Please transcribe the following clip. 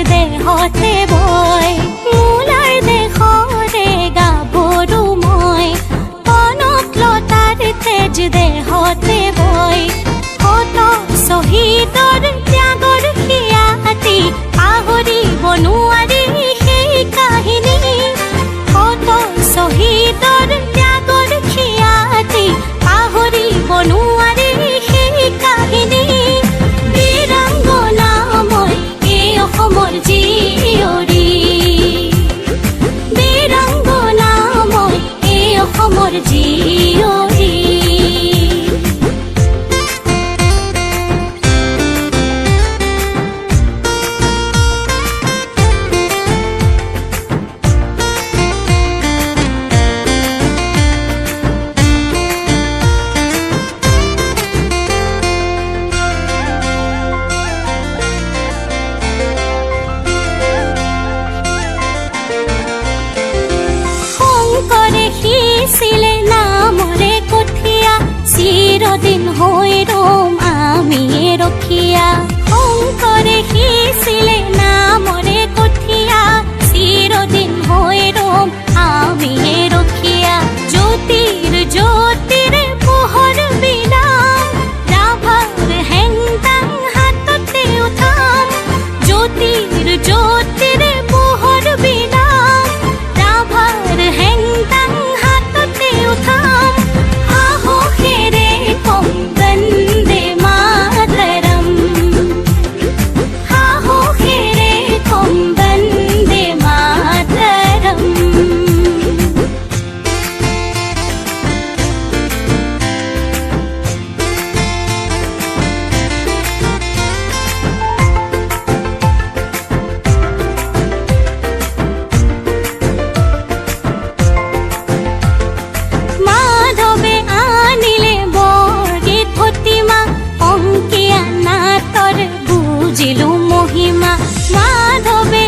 দেহতে বয় মূলাৰ দেশৰে গাভৰু মই কনকলতাৰ তেজ দেহতে বয় শত শ্বহীদৰ ত্যাগৰ খিয়াতি পাহৰিব নোৱাৰি সেই কাহিনী শত শ্বহীদৰ ত্যাগৰ খিয়াতি পাহৰিব নোৱাৰি সেই কাহিনী বীৰাংগনা মই এই অসমৰ জীয়ৰী বীৰাংগনা মই এই অসমৰ জীয়ৰী সিঁচিলে নামৰে কঠীয়া চিৰদিন হৈ ৰম আমি ৰখীয়া শংকৰে সিঁচিলে নামৰে কঠীয়া চিৰদিন হৈ ৰম আমি ৰখীয়া জ্যোতিৰ জ্যোতিৰে পোহৰ বিলাম ৰাভাৰ হেংদাং হাততে উঠাম জ্যোতিৰ জ্যোতিৰে পোহৰ বিলাম ৰাভাৰ হেংদাং উঠাম সাহসেৰে কম বন্দে মাতৰম সাহসেৰে কম বন্দে মাতৰম মাধৱে আনিলে বৰগীত ভটিমা অংকীয়া নাটৰ বুজিলো মহিমা মাধৱে